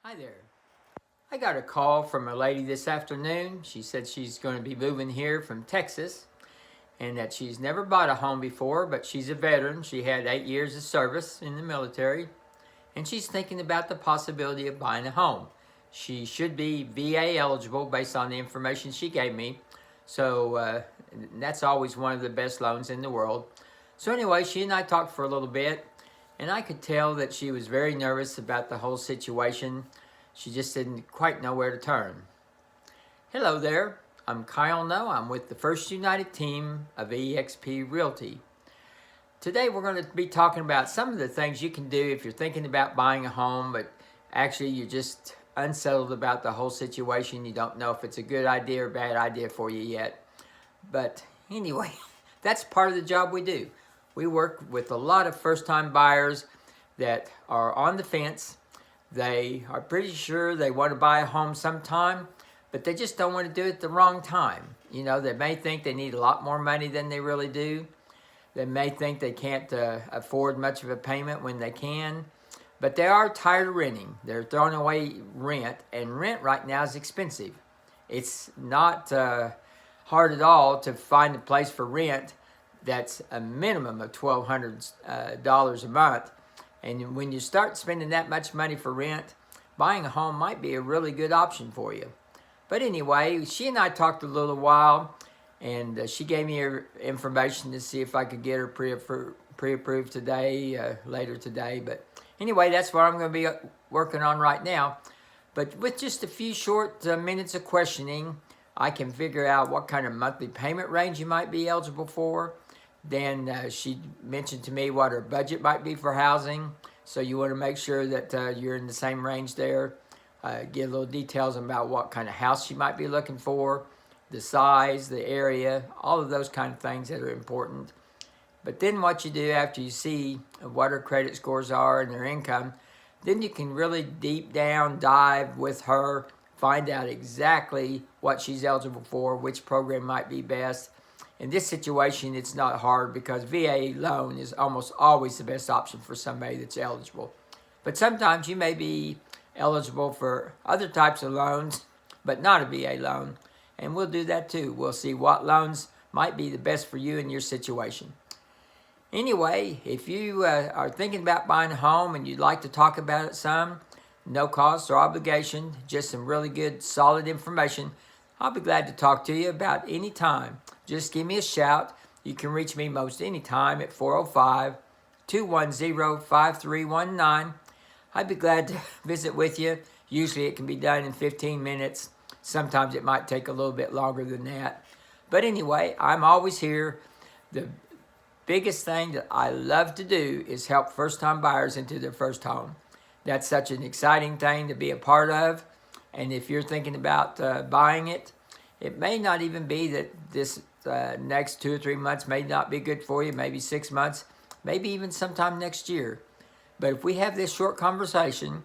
Hi there. I got a call from a lady this afternoon. She said she's going to be moving here from Texas and that she's never bought a home before, but she's a veteran. She had 8 years of service in the military and she's thinking about the possibility of buying a home. She should be VA eligible based on the information she gave me. So that's always one of the best loans in the world. So anyway, she and I talked for a little bit and I could tell that she was very nervous about the whole situation. She just didn't quite know where to turn. Hello there, I'm Kyle No. I'm with the First United team of eXp Realty. Today we're going to be talking about some of the things you can do if you're thinking about buying a home, but actually you're just unsettled about the whole situation. You don't know if it's a good idea or bad idea for you yet. But anyway, that's part of the job we do. We work with a lot of first-time buyers that are on the fence. They are pretty sure they want to buy a home sometime, but they just don't want to do it at the wrong time. You know, they may think they need a lot more money than they really do. They may think they can't afford much of a payment when they can, but they are tired of renting. They're throwing away rent, and rent right now is expensive. It's not hard at all to find a place for rent that's a minimum of $1,200 a month. And when you start spending that much money for rent, buying a home might be a really good option for you. But anyway, she and I talked a little while, and she gave me her information to see if I could get her pre-approved today, later today. But anyway, that's what I'm going to be working on right now. But with just a few short minutes of questioning, I can figure out what kind of monthly payment range you might be eligible for. Then she mentioned to me what her budget might be for housing. So you want to make sure that you're in the same range there. Get little details about what kind of house she might be looking for, the size, the area, all of those kind of things that are important. But then what you do after you see what her credit scores are and her income, then you can really deep down dive with her, find out exactly what she's eligible for, which program might be best. In this situation, it's not hard because VA loan is almost always the best option for somebody that's eligible. But sometimes you may be eligible for other types of loans, but not a VA loan. And we'll do that too. We'll see what loans might be the best for you in your situation. Anyway, if you are thinking about buying a home and you'd like to talk about it some, no cost or obligation, just some really good, solid information, I'll be glad to talk to you about any time. Just give me a shout. You can reach me most any time at 405-210-5319. I'd be glad to visit with you. Usually it can be done in 15 minutes. Sometimes it might take a little bit longer than that. But anyway, I'm always here. The biggest thing that I love to do is help first-time buyers into their first home. That's such an exciting thing to be a part of. And if you're thinking about buying it, it may not even be that this next 2 or 3 months may not be good for you, maybe 6 months, maybe even sometime next year. But if we have this short conversation,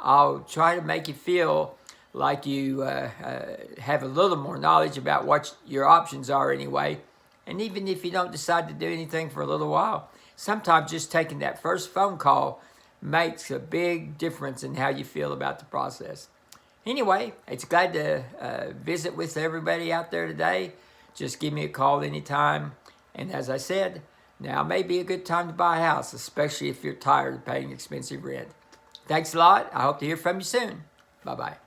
I'll try to make you feel like you have a little more knowledge about what your options are anyway. And even if you don't decide to do anything for a little while, sometimes just taking that first phone call makes a big difference in how you feel about the process. Anyway, it's glad to visit with everybody out there today. Just give me a call anytime. And as I said, now may be a good time to buy a house, especially if you're tired of paying expensive rent. Thanks a lot. I hope to hear from you soon. Bye-bye.